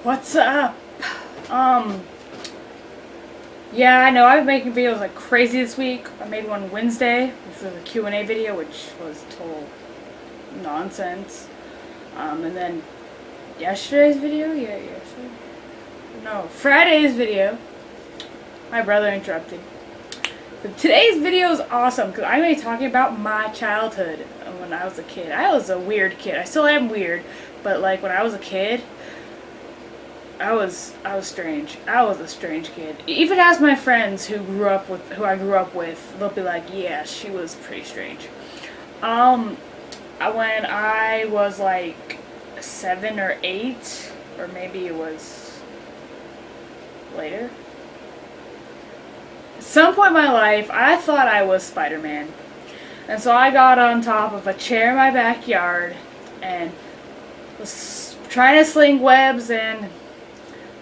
What's up? Um, yeah, I know I've been making videos like crazy this week. I made one Wednesday, which was a Q&A video, which was total nonsense. And then yesterday's video, Friday's video, my brother interrupted. But today's video is awesome because I'm going to be talking about my childhood when I was a kid. I was a weird kid. I still am weird, but like when I was a kid, I was strange. I was a strange kid. Even as my friends who I grew up with, they'll be like, yeah, she was pretty strange. When I was like 7 or 8, or maybe it was later. At some point in my life, I thought I was Spider-Man. And so I got on top of a chair in my backyard and was trying to sling webs and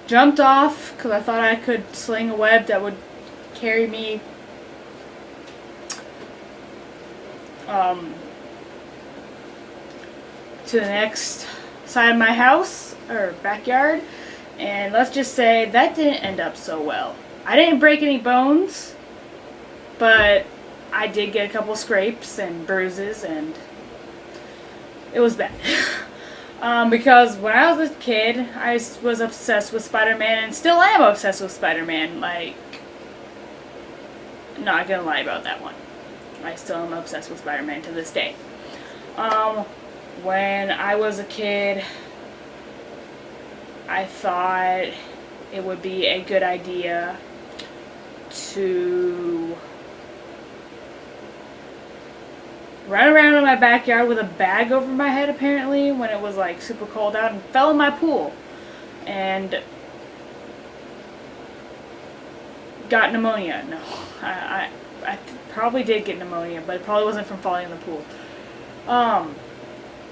jumped off because I thought I could sling a web that would carry me to the next side of my house or backyard, and let's just say that didn't end up so well. I didn't break any bones, but I did get a couple scrapes and bruises, and it was bad. Because when I was a kid, I was obsessed with Spider-Man, and still am obsessed with Spider-Man. Like, not gonna lie about that one. I still am obsessed with Spider-Man to this day. When I was a kid, I thought it would be a good idea to run around in my backyard with a bag over my head, apparently, when it was like super cold out, and fell in my pool and got pneumonia. No, I probably did get pneumonia, but it probably wasn't from falling in the pool.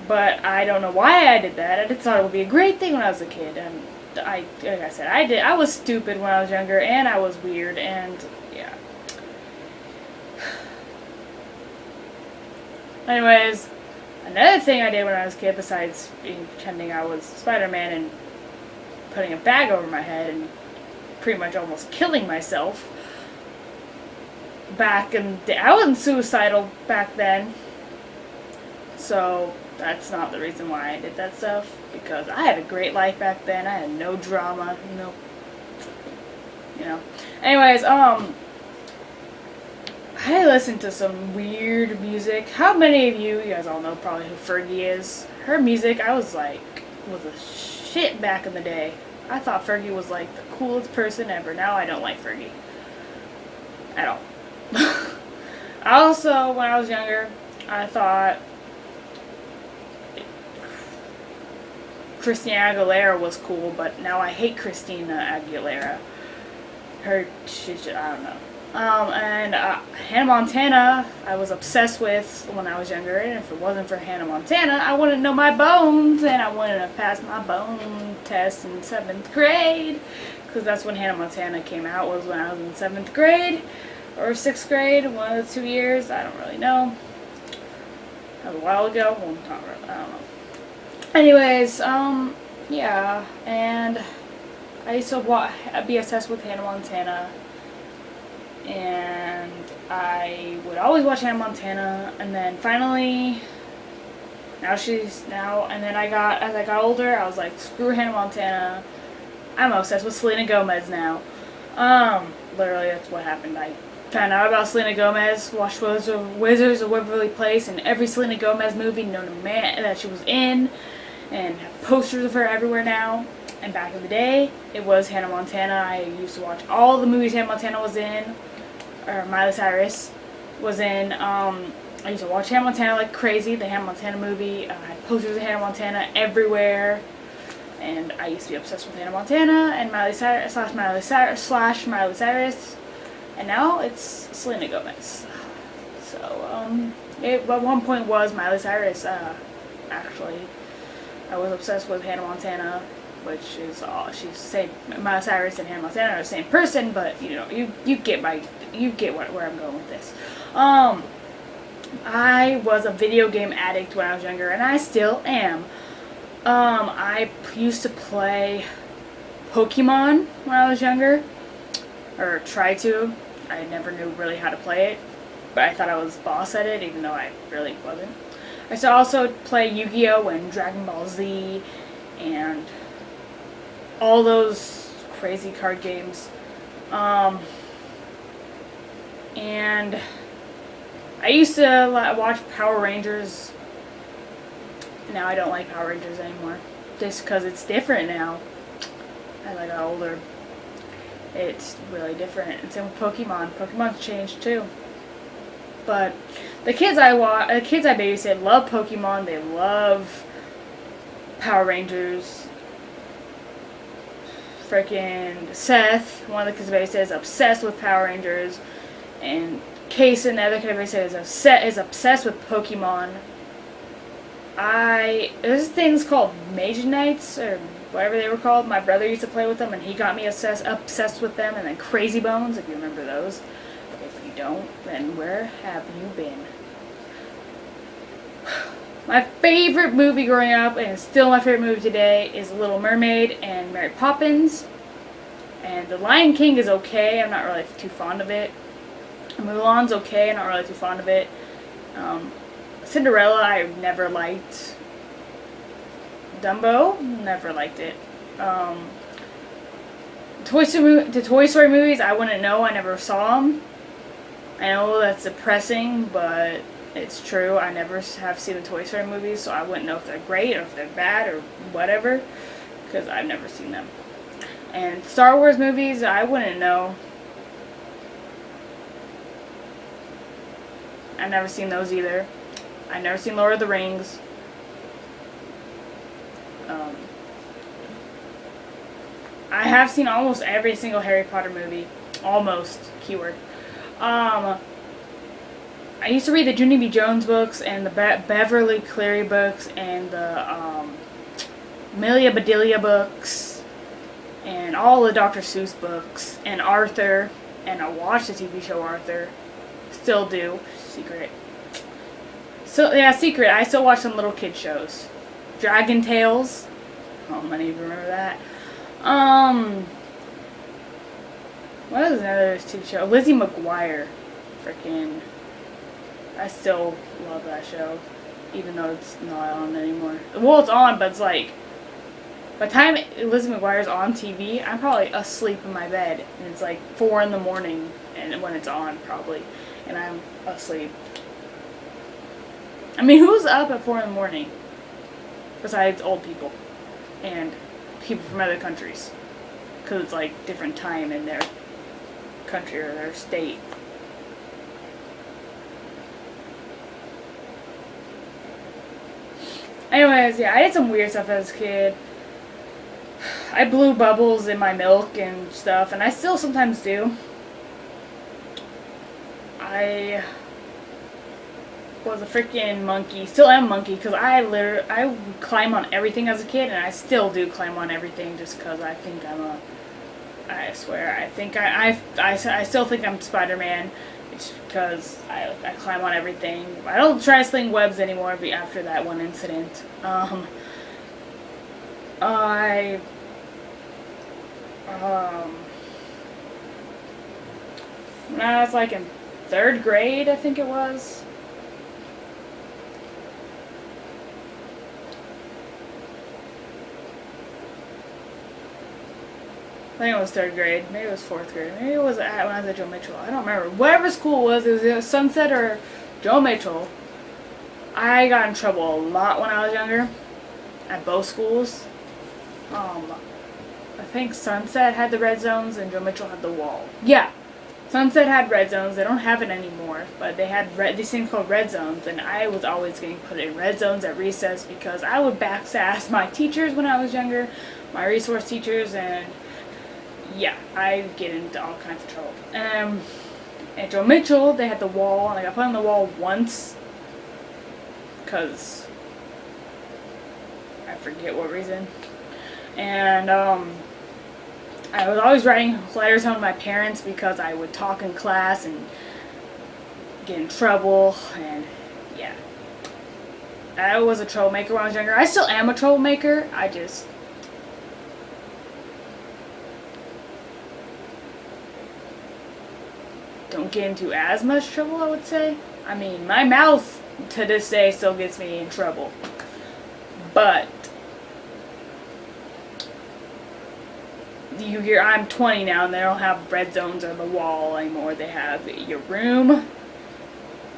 But I don't know why I did that. I just thought it would be a great thing when I was a kid, and like I said, I was stupid when I was younger, and I was weird, and yeah. Anyways, another thing I did when I was a kid, besides pretending I was Spider-Man and putting a bag over my head and pretty much almost killing myself, back in the day, I wasn't suicidal back then, so that's not the reason why I did that stuff, because I had a great life back then. I had no drama, Anyways, I listened to some weird music. How many of you guys all know probably who Fergie is? Her music, I was like, was a shit back in the day. I thought Fergie was like the coolest person ever. Now I don't like Fergie at all. Also, when I was younger, I thought Christina Aguilera was cool, but now I hate Christina Aguilera. I don't know. And Hannah Montana, I was obsessed with when I was younger, and if it wasn't for Hannah Montana, I wouldn't know my bones, and I wouldn't have passed my bone test in 7th grade, because that's when Hannah Montana came out, was when I was in 7th grade, or 6th grade, one of the 2 years, I don't really know. That was a while ago, well, not really, I don't know. Anyways, yeah, and I used to be obsessed with Hannah Montana, and I would always watch Hannah Montana, and then finally, and then as I got older, I was like, screw Hannah Montana, I'm obsessed with Selena Gomez now. Literally, that's what happened. I found out about Selena Gomez, watched Wizards of Waverly Place, and every Selena Gomez movie known to man that she was in, and have posters of her everywhere now. And back in the day, it was Hannah Montana. I used to watch all the movies Hannah Montana was in, or Miley Cyrus was in. I used to watch Hannah Montana like crazy, the Hannah Montana movie. I had posters of Hannah Montana everywhere, and I used to be obsessed with Hannah Montana and Miley Cyrus, Miley Cyrus, and now it's Selena Gomez. So, it at one point was Miley Cyrus, actually. I was obsessed with Hannah Montana, which is she's same. Miley Cyrus and Hannah Montana are the same person, but you get where I'm going with this. I was a video game addict when I was younger, and I still am. I used to play Pokemon when I was younger, or tried to. I never knew really how to play it, but I thought I was boss at it, even though I really wasn't. I used to also play Yu-Gi-Oh! And Dragon Ball Z, and all those crazy card games. And I used to watch Power Rangers. Now I don't like Power Rangers anymore, just because it's different now. As I got older, it's really different. And same with Pokemon. Pokemon's changed too. But the kids I babysit love Pokemon. They love Power Rangers. Freaking Seth, one of the kids I babysit, is obsessed with Power Rangers, and Kason, the other kid I babysit, is obsessed with Pokemon. There's things called Mage Knights, or whatever they were called. My brother used to play with them, and he got me obsessed with them. And then Crazy Bones, if you remember those. But if you don't, then where have you been? My favorite movie growing up, and still my favorite movie today, is Little Mermaid and Mary Poppins. And The Lion King is okay. I'm not really too fond of it. Mulan's okay. I'm not really too fond of it. Cinderella, I never liked. Dumbo, never liked it. The Toy Story movies, I wouldn't know. I never saw them. I know that's depressing, but it's true. I never have seen the Toy Story movies, so I wouldn't know if they're great or if they're bad or whatever, because I've never seen them. And Star Wars movies, I wouldn't know. I've never seen those either. I've never seen Lord of the Rings. I have seen almost every single Harry Potter movie. Almost, keyword. I used to read the Junie B. Jones books and the Beverly Cleary books and the Amelia Bedelia books and all the Dr. Seuss books and Arthur, and I watched the TV show Arthur. Still do. Secret. So yeah, secret. I still watch some little kid shows. Dragon Tales. Oh, many of you remember that. What is another TV show? Lizzie McGuire. Freaking. I still love that show, even though it's not on anymore. Well, it's on, but it's like, by the time Lizzie McGuire's on TV, I'm probably asleep in my bed, and it's like 4 in the morning, and when it's on, probably, and I'm asleep. I mean, who's up at 4 in the morning? Besides old people, and people from other countries, because it's like different time in their country or their state. Anyways, yeah, I did some weird stuff as a kid. I blew bubbles in my milk and stuff, and I still sometimes do. I was a freaking monkey, still am a monkey, because I would climb on everything as a kid, and I still do climb on everything just because I think I swear, I still think I'm Spider-Man. It's because I climb on everything. I don't try to sling webs anymore after that one incident. When I was like in 3rd grade, I think it was. I think it was 3rd grade. Maybe it was 4th grade. Maybe it was when I was at Joe Mitchell. I don't remember. Whatever school it was Sunset or Joe Mitchell. I got in trouble a lot when I was younger at both schools. I think Sunset had the red zones and Joe Mitchell had the wall. Yeah, Sunset had red zones. They don't have it anymore, but they had these things called red zones, and I was always getting put in red zones at recess because I would backsass my teachers when I was younger, my resource teachers, and yeah, I get into all kinds of trouble. At Joe Mitchell, they had the wall, and I got put on the wall once because I forget what reason. And I was always writing letters home to my parents because I would talk in class and get in trouble, and yeah. I was a troublemaker when I was younger. I still am a troublemaker. I just don't get into as much trouble, I would say. I mean, my mouth to this day still gets me in trouble. But you hear, I'm 20 now, and they don't have red zones or the wall anymore. They have your room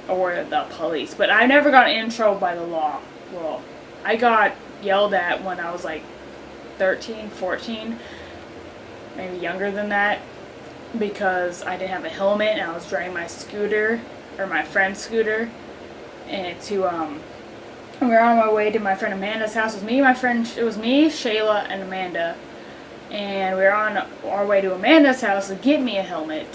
or the police. But I never got in trouble by the law. Well, I got yelled at when I was like 13, 14, maybe younger than that, because I didn't have a helmet and I was driving my scooter, or my friend's scooter, and we were on our way to my friend Amanda's house. It was me, Shayla, and Amanda, and we were on our way to Amanda's house to get me a helmet,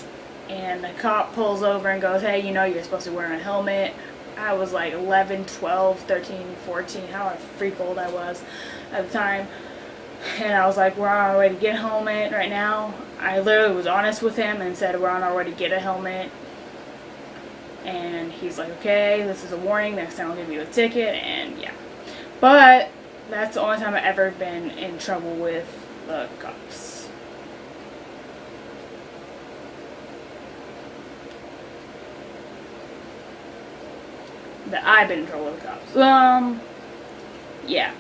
and the cop pulls over and goes, hey, you know you're supposed to be wearing a helmet. I was like 11, 12, 13, 14, how freak old I was at the time. And I was like, we're on our way to get a helmet right now. I literally was honest with him and said, we're on our way to get a helmet. And he's like, okay, this is a warning. Next time I'll give you a ticket. And yeah. But that's the only time I've ever been in trouble with the cops. That I've been in trouble with the cops. Yeah.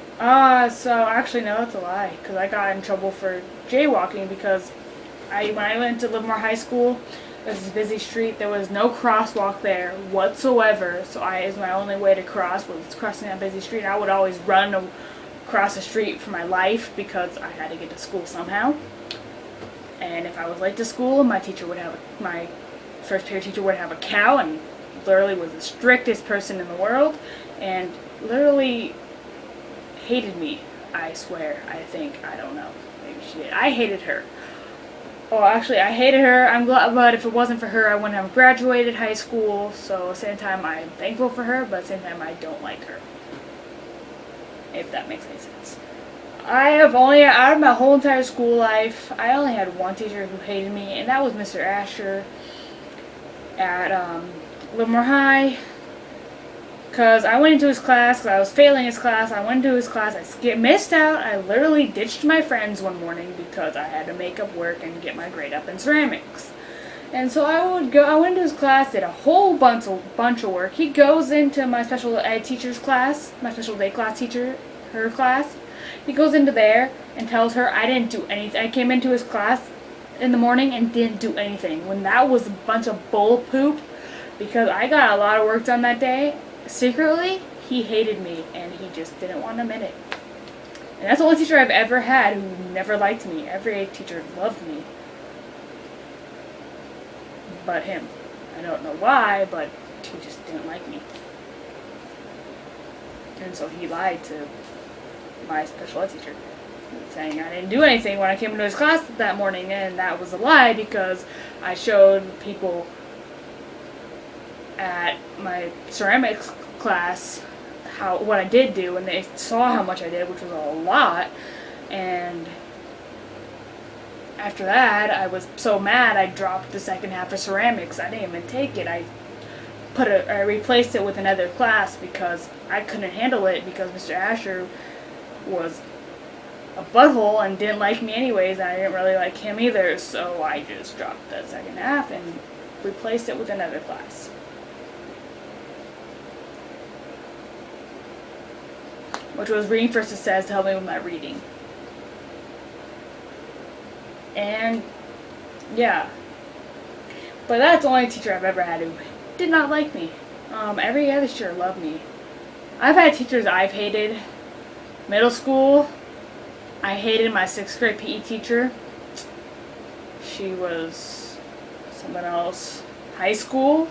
So actually, no, that's a lie, because I got in trouble for jaywalking because when I went to Livermore High School, it was a busy street. There was no crosswalk there whatsoever, so it was my only way to cross was crossing that busy street. I would always run across the street for my life because I had to get to school somehow. And if I was late to school, my first period teacher would have a cow, and literally was the strictest person in the world, and literally hated me, I swear. I don't know, maybe she did. I hated her. Well, actually, I hated her. I'm glad, but if it wasn't for her, I wouldn't have graduated high school. So at the same time, I'm thankful for her, but at the same time, I don't like her. If that makes any sense. Out of my whole entire school life, I only had one teacher who hated me, and that was Mr. Asher at Livermore High. Because I went into his class, because I was failing his class. I went into his class, I missed out. I literally ditched my friends one morning because I had to make up work and get my grade up in ceramics. And so I went into his class, did a whole bunch of work. He goes into my special ed teacher's class, my special day class teacher, her class. He goes into there and tells her I didn't do anything. I came into his class in the morning and didn't do anything, when that was a bunch of bull poop, because I got a lot of work done that day. Secretly, he hated me, and he just didn't want to admit it. And that's the only teacher I've ever had who never liked me. Every teacher loved me. But him. I don't know why, but he just didn't like me. And so he lied to my special ed teacher, saying I didn't do anything when I came into his class that morning, and that was a lie because I showed people at my ceramics class what I did do, and they saw how much I did, which was a lot. And after that, I was so mad I dropped the second half of ceramics. I didn't even take it. I replaced it with another class because I couldn't handle it, because Mr. Asher was a butthole and didn't like me anyways, and I didn't really like him either, so I just dropped that second half and replaced it with another class. Which was Reading First It Says, to help me with my reading. And yeah. But that's the only teacher I've ever had who did not like me. Every other teacher loved me. I've had teachers I've hated. Middle school, I hated my 6th grade PE teacher. She was someone else. High school,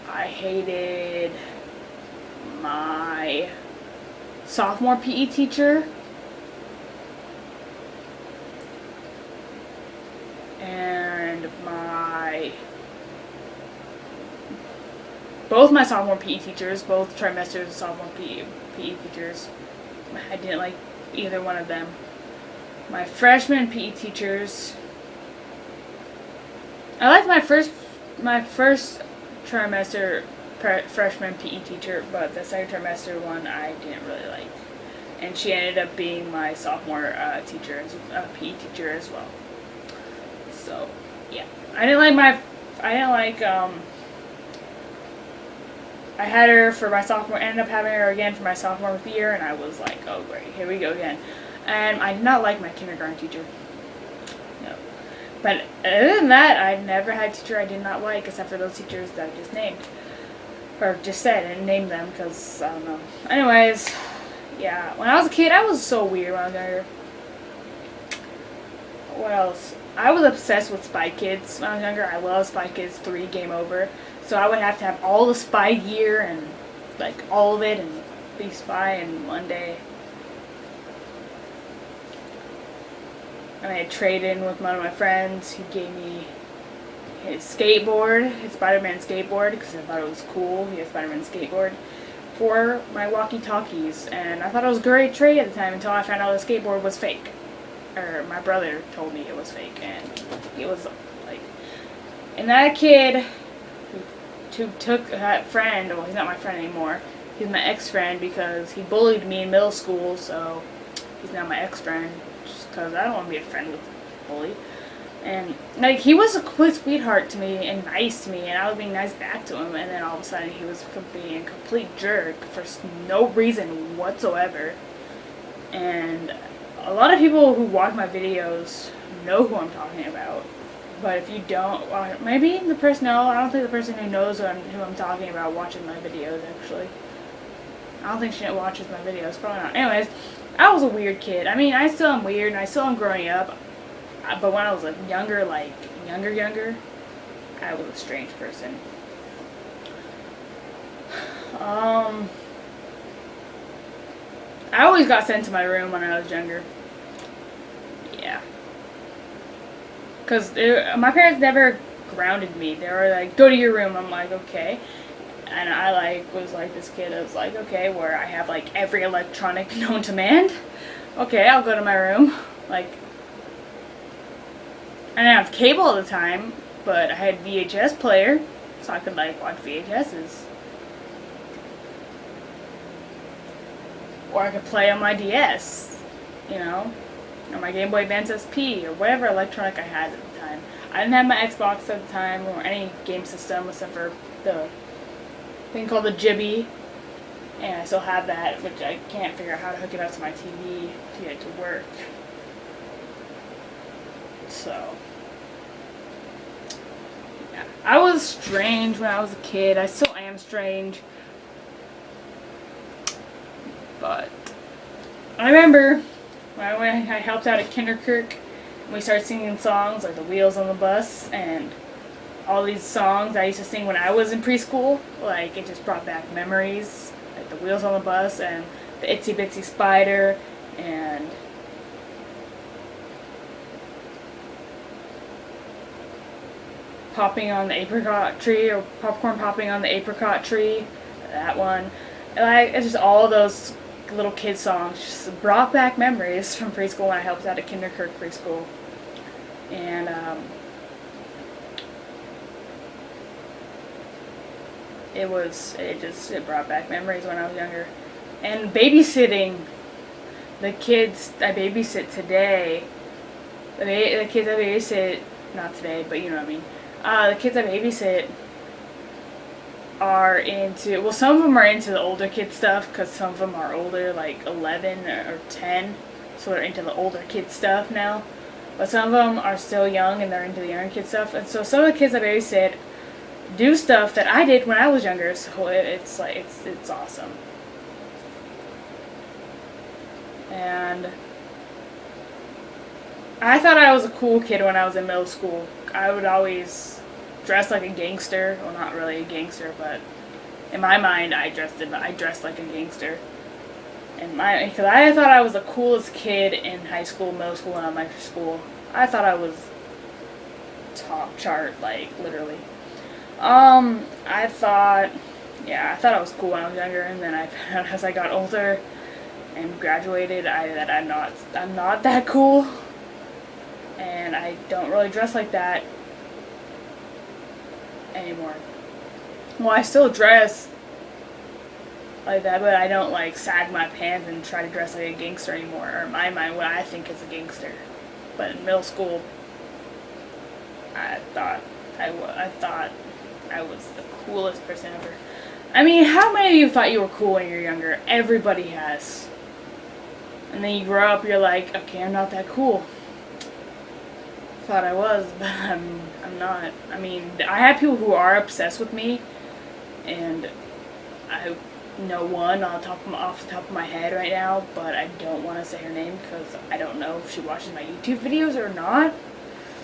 I hated my sophomore PE teacher. And both my sophomore PE teachers, both trimesters of sophomore PE teachers, I didn't like either one of them. My freshman PE teachers, I liked my first trimester freshman PE teacher, but the second trimester one I didn't really like. And she ended up being my sophomore PE teacher as well. So, Yeah, I didn't like, I had her for my sophomore, ended up having her again for my sophomore year, and I was like, oh great, here we go again. And I did not like my kindergarten teacher. No. But other than that, I never had a teacher I did not like, except for those teachers that I just named. Or just said and named them, because, I don't know. Anyways, yeah, when I was a kid, I was so weird when I was younger. What else? I was obsessed with Spy Kids when I was younger. I love Spy Kids 3 Game Over. So I would have to have all the spy gear and like all of it and be spy. And one day I had traded in with one of my friends. He gave me his skateboard, his Spider-Man skateboard, because I thought it was cool. He had a Spider-Man skateboard for my walkie-talkies, and I thought it was a great trade at the time until I found out the skateboard was fake. Or my brother told me it was fake, and it was like, and that kid who took that friend, well, he's not my friend anymore. He's my ex-friend because he bullied me in middle school, so he's now my ex-friend just because I don't want to be a friend with a bully. And like, he was a complete sweetheart to me and nice to me, and I was being nice back to him, and then all of a sudden he was being a complete jerk for no reason whatsoever. And a lot of people who watch my videos know who I'm talking about, but if you don't, maybe the person, no, I don't think the person who knows who I'm talking about watches my videos, actually. I don't think she watches my videos, probably not. Anyways, I was a weird kid. I mean, I still am weird, and I still am growing up. But when I was like younger, I was a strange person. I always got sent to my room when I was younger. Yeah. Because my parents never grounded me. They were like, go to your room. I'm like, okay. And I like was like this kid. I was like, okay, where I have like every electronic known to man. Okay, I'll go to my room. Like, I didn't have cable all the time, but I had VHS player, so I could like watch VHSs. Or I could play on my DS, you know, or my Game Boy Advance SP, or whatever electronic I had at the time. I didn't have my Xbox at the time, or any game system except for the thing called the Jibby, and I still have that, which I can't figure out how to hook it up to my TV to get it to work. So, yeah. I was strange when I was a kid. I still am strange. But I remember when I helped out at Kinderkirk, and we started singing songs like The Wheels on the Bus and all these songs I used to sing when I was in preschool. Like, it just brought back memories, like The Wheels on the Bus and The Itsy Bitsy Spider and Popping on the Apricot Tree, or Popcorn Popping on the Apricot Tree, that one. And it's just all those little kid songs just brought back memories from preschool when I helped out at Kinderkirk Preschool. And it brought back memories when I was younger. And babysitting, the kids I babysit today, the kids I babysit, not today, but you know what I mean. The kids I babysit are into, well, some of them are into the older kid stuff, because some of them are older, like 11 or 10, so they're into the older kid stuff now. But some of them are still young and they're into the younger kid stuff. And so some of the kids I babysit do stuff that I did when I was younger, so it's like, it's awesome. And I thought I was a cool kid when I was in middle school. I would always dress like a gangster. Well, not really a gangster, but in my mind, I dressed like a gangster. Because I thought I was the coolest kid in high school, middle school, and elementary school. I thought I was top chart, like, literally. I thought I was cool when I was younger, and then I found out as I got older and graduated, that I'm not that cool, and I don't really dress like that anymore. Well, I still dress like that, but I don't like sag my pants and try to dress like a gangster anymore, or in my mind what I think is a gangster. But in middle school, I thought I was the coolest person ever. I mean, how many of you thought you were cool when you're younger? Everybody has. And then you grow up, you're like, okay, I'm not that cool. Thought I was, but I'm not. I mean, I have people who are obsessed with me, and I know one off the top of my head right now, but I don't want to say her name because I don't know if she watches my YouTube videos or not.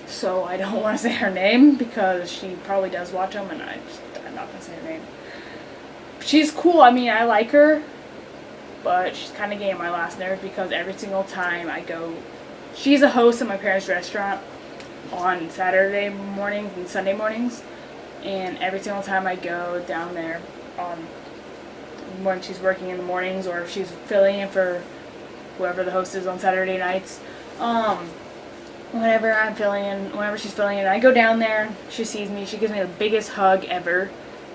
So I don't want to say her name because she probably does watch them, and I'm not going to say her name. She's cool. I mean, I like her, but she's kind of getting my last nerve because every single time I go, she's a host at my parents' restaurant on Saturday mornings and Sunday mornings, and every single time I go down there when she's working in the mornings, or if she's filling in for whoever the host is on Saturday nights, whenever she's filling in, I go down there, she sees me, she gives me the biggest hug ever,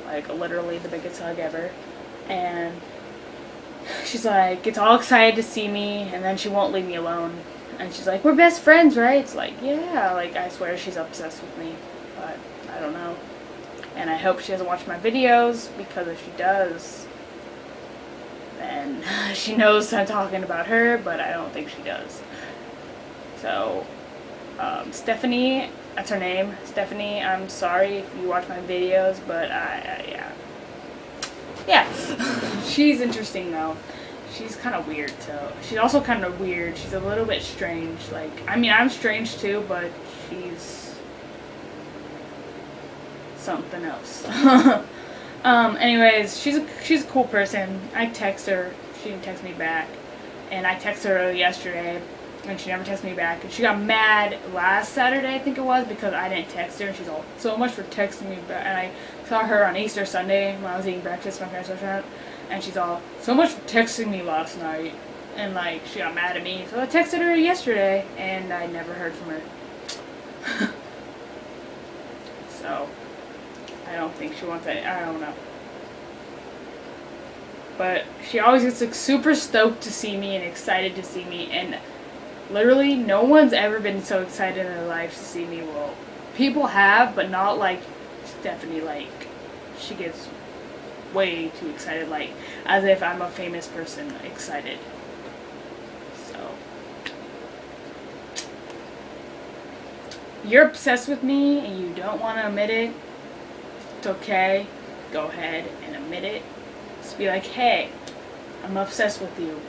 like literally the biggest hug ever, and she's like, gets all excited to see me, and then she won't leave me alone, and she's like, we're best friends, right? It's like, yeah, like I swear she's obsessed with me, but I don't know, and I hope she doesn't watch my videos, because if she does, then she knows I'm talking about her, but I don't think she does. So, Stephanie, that's her name. Stephanie, I'm sorry if you watch my videos, but yeah. She's interesting though. She's kind of weird too. She's also kind of weird. She's a little bit strange. Like, I mean, I'm strange too, but she's something else. Anyways, she's a cool person. I text her. She didn't text me back, and I texted her yesterday, and she never texted me back. And she got mad last Saturday, I think it was, because I didn't text her. And she's all, so much for texting me back. And I saw her on Easter Sunday when I was eating breakfast at my parents' restaurant, and she's all, so much for texting me last night. And like, she got mad at me. So I texted her yesterday, and I never heard from her. So I don't think she wants that. I don't know. But she always gets like super stoked to see me and excited to see me, and literally no one's ever been so excited in their life to see me. Well, people have, but not like Stephanie. Like, she gets way too excited, like as if I'm a famous person excited. So you're obsessed with me and you don't want to admit it. It's okay. Go ahead and admit it. Just be like, hey, I'm obsessed with you.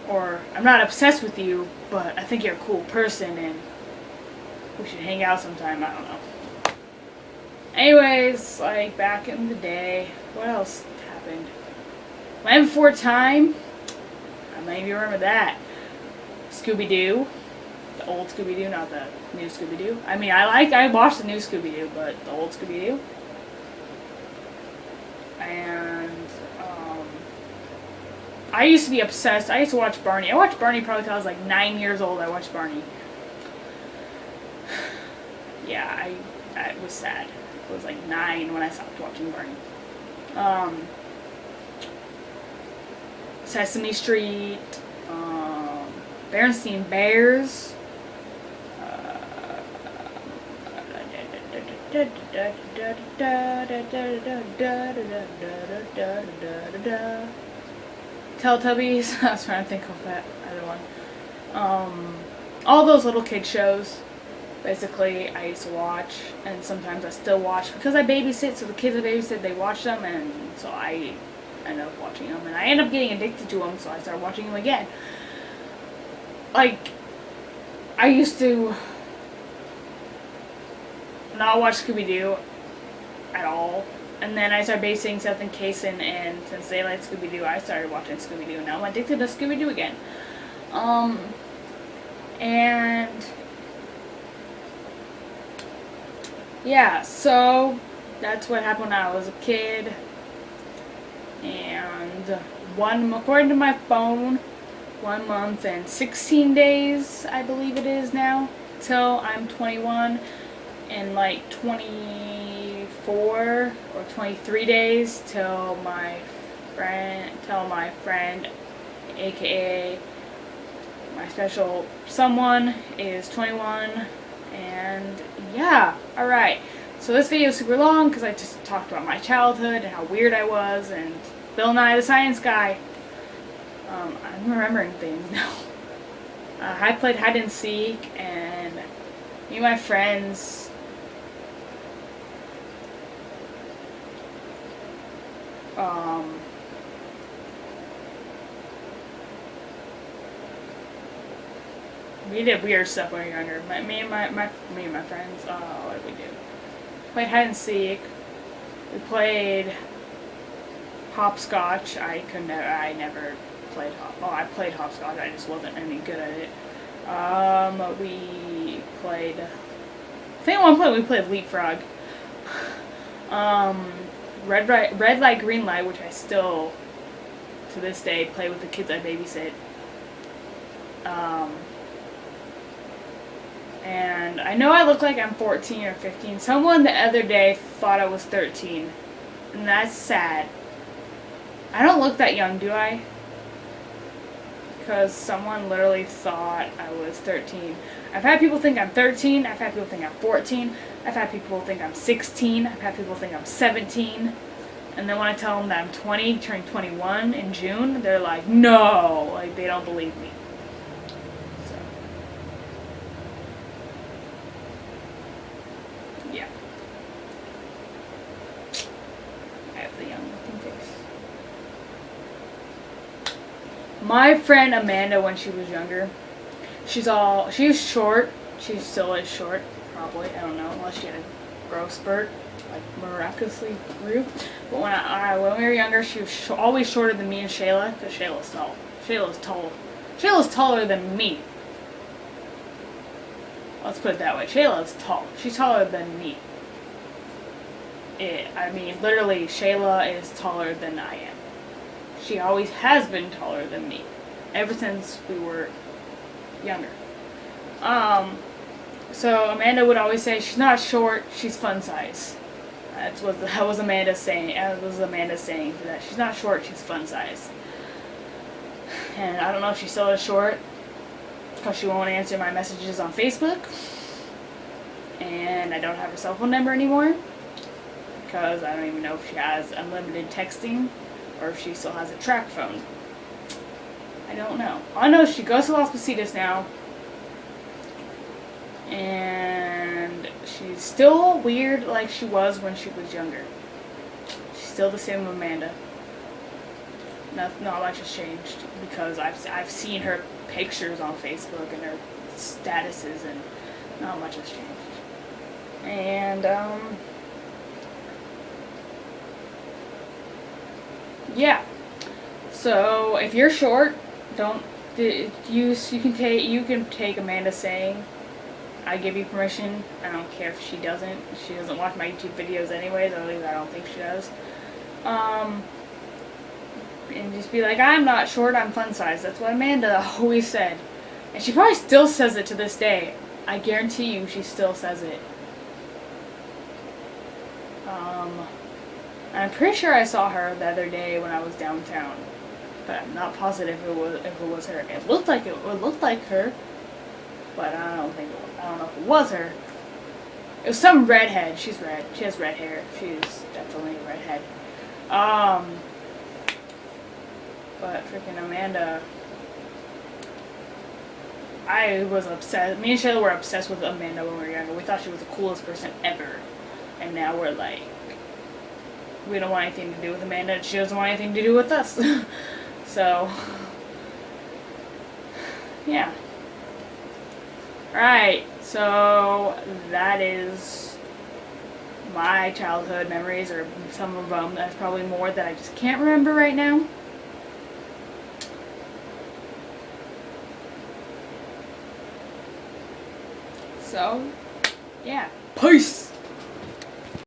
Or, I'm not obsessed with you, but I think you're a cool person and we should hang out sometime. I don't know. Anyways, like back in the day, what else happened? Land Before Time. I maybe remember that. Scooby-Doo. The old Scooby-Doo, not the new Scooby-Doo. I mean, I watched the new Scooby-Doo, but the old Scooby-Doo. And, I used to be obsessed. I used to watch Barney. I watched Barney probably until I was like 9 years old. I watched Barney. Yeah, I was sad. I was like 9 when I stopped watching Barney. Sesame Street. Berenstain Bears. Teletubbies. I was trying to think of that other one. All those little kid shows, basically, I used to watch, and sometimes I still watch because I babysit. So the kids I babysit, they watch them, and so I end up watching them, and I end up getting addicted to them. So I started watching them again. Like, I used to not watch Scooby-Doo at all. And then I started basing Seth and Kason, and since they like Scooby-Doo, I started watching Scooby-Doo, and now I'm addicted to Scooby-Doo again. And yeah, so that's what happened when I was a kid. And according to my phone, 1 month and 16 days, I believe it is now, till I'm 21, and like 24 or 23 days till my friend, aka my special someone, is 21. And yeah, alright. So this video is super long because I just talked about my childhood and how weird I was and Bill Nye the Science Guy. I'm remembering things now. I played hide and seek, and me and my friends we did weird stuff when we were younger. Me and my friends. What did we do? Played hide and seek. We played hopscotch. I never played I played hopscotch. I just wasn't any good at it. We played. I think at one point we played leapfrog. Red light, green light, which I still to this day play with the kids I babysit. And I know I look like I'm 14 or 15. Someone the other day thought I was 13. And that's sad. I don't look that young, do I? Because someone literally thought I was 13. I've had people think I'm 13. I've had people think I'm 14. I've had people think I'm 16. I've had people think I'm 17. And then when I tell them that I'm 20, turning 21 in June, they're like, no! Like, they don't believe me. Yeah. I have the young looking face. My friend Amanda, when she was younger, she was short. She still is short, probably. I don't know, unless she had a growth spurt, like miraculously grew. But when we were younger, she was always shorter than me and Shayla, because Shayla's tall. Shayla's tall. Shayla's taller than me. Let's put it that way. Shayla's tall. She's taller than me. I mean, literally, Shayla is taller than I am. She always has been taller than me, ever since we were younger. So Amanda would always say she's not short, she's fun size. That was Amanda saying. That was Amanda saying that she's not short, she's fun size. And I don't know if she still is short, because she won't answer my messages on Facebook. And I don't have her cell phone number anymore, because I don't even know if she has unlimited texting or if she still has a track phone. I don't know. I know she goes to Las Positas now, and she's still weird like she was when she was younger. She's still the same Amanda. Not much has changed, because I've seen her pictures on Facebook and her statuses, and not much has changed. And yeah. So if you're short, you can take Amanda saying, I give you permission. I don't care if she doesn't. She doesn't watch my YouTube videos anyways, or at least I don't think she does. And just be like, I'm not short, I'm fun size. That's what Amanda always said. And she probably still says it to this day. I guarantee you she still says it. I'm pretty sure I saw her the other day when I was downtown, but I'm not positive if it was her. It looked like her, but I don't know if it was her. It was some redhead. She's red. She has red hair. She's definitely a redhead. But freaking Amanda, I was obsessed. Me and Shayla were obsessed with Amanda when we were younger. We thought she was the coolest person ever, and now we're like, we don't want anything to do with Amanda, and she doesn't want anything to do with us. So, yeah. Alright, so that is my childhood memories, or some of them. There's probably more that I just can't remember right now. So, yeah. Peace!